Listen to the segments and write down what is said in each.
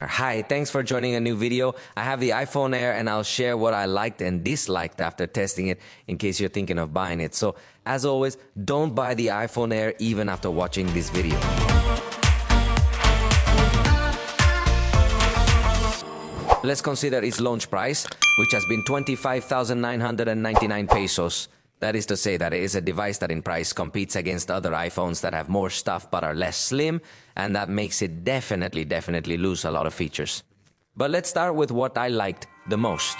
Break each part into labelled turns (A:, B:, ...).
A: Hi, thanks for joining a new video. I have the iPhone Air and I'll share what I liked and disliked after testing it in case you're thinking of buying it. So as always, don't buy the iPhone Air even after watching this video. Let's consider its launch price, which has been 25,999 pesos. That is to say that it is a device that in price competes against other iPhones that have more stuff but are less slim, and that makes it definitely lose a lot of features. But let's start with what I liked the most.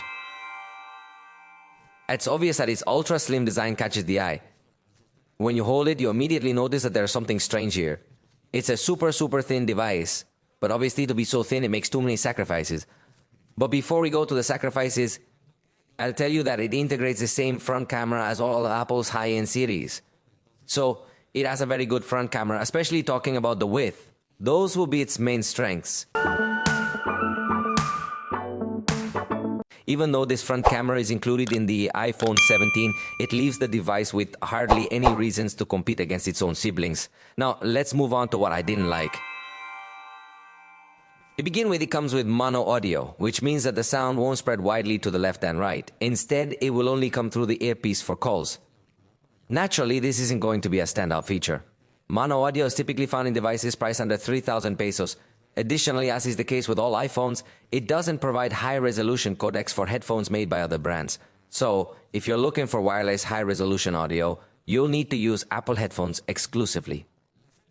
A: It's obvious that its ultra slim design catches the eye. When you hold it, you immediately notice that there's something strange here. It's a super thin device, but obviously to be so thin it makes too many sacrifices. But before we go to the sacrifices, I'll tell you that it integrates the same front camera as all of Apple's high-end series. So it has a very good front camera, especially talking about the width. Those will be its main strengths. Even though this front camera is included in the iPhone 17, it leaves the device with hardly any reasons to compete against its own siblings. Now, let's move on to what I didn't like. To begin with, it comes with mono audio, which means that the sound won't spread widely to the left and right. Instead, it will only come through the earpiece for calls. Naturally, this isn't going to be a standout feature. Mono audio is typically found in devices priced under 3,000 pesos. Additionally, as is the case with all iPhones, it doesn't provide high-resolution codecs for headphones made by other brands. So, if you're looking for wireless high-resolution audio, you'll need to use Apple headphones exclusively.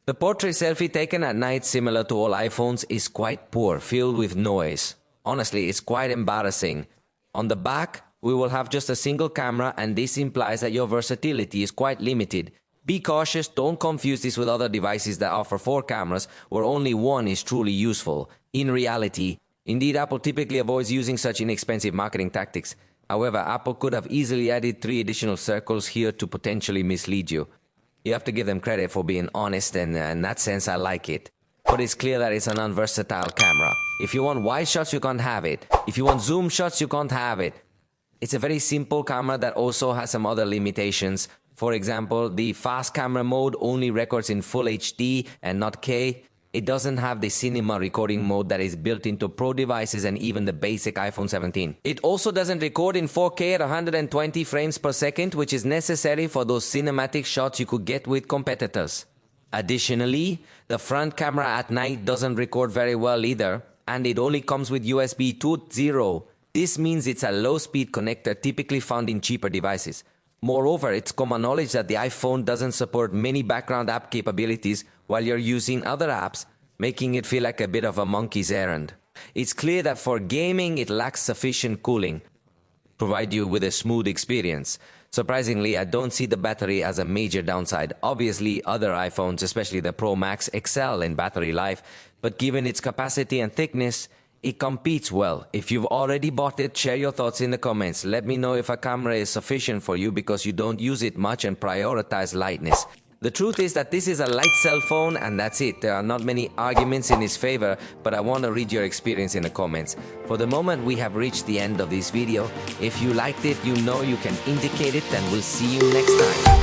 A: The portrait selfie taken at night, similar to all iPhones, is quite poor, filled with noise. Honestly, it's quite embarrassing. On the back, we will have just a single camera, and this implies that your versatility is quite limited. Be cautious, don't confuse this with other devices that offer 4 cameras, where only one is truly useful. In reality, indeed, Apple typically avoids using such inexpensive marketing tactics. However, Apple could have easily added 3 additional circles here to potentially mislead you. You have to give them credit for being honest, and in that sense I like it. But it's clear that it's an unversatile camera. If you want wide shots, you can't have it. If you want zoom shots, you can't have it. It's a very simple camera that also has some other limitations. For example, the fast camera mode only records in full HD and not K. It doesn't have the cinema recording mode that is built into Pro devices and even the basic iPhone 17. It also doesn't record in 4K at 120 frames per second, which is necessary for those cinematic shots you could get with competitors. Additionally, the front camera at night doesn't record very well either, and it only comes with USB 2.0. This means it's a low-speed connector typically found in cheaper devices. Moreover, it's common knowledge that the iPhone doesn't support many background app capabilities while you're using other apps, making it feel like a bit of a monkey's errand. It's clear that for gaming, it lacks sufficient cooling, provide you with a smooth experience. Surprisingly, I don't see the battery as a major downside. Obviously, other iPhones, especially the Pro Max, excel in battery life, but given its capacity and thickness, it competes well. If you've already bought it, share your thoughts in the comments. Let me know if a camera is sufficient for you because you don't use it much and prioritize lightness. The truth is that this is a light cell phone and that's it. There are not many arguments in its favor, but I want to read your experience in the comments. For the moment, we have reached the end of this video. If you liked it, you know you can indicate it, and we'll see you next time.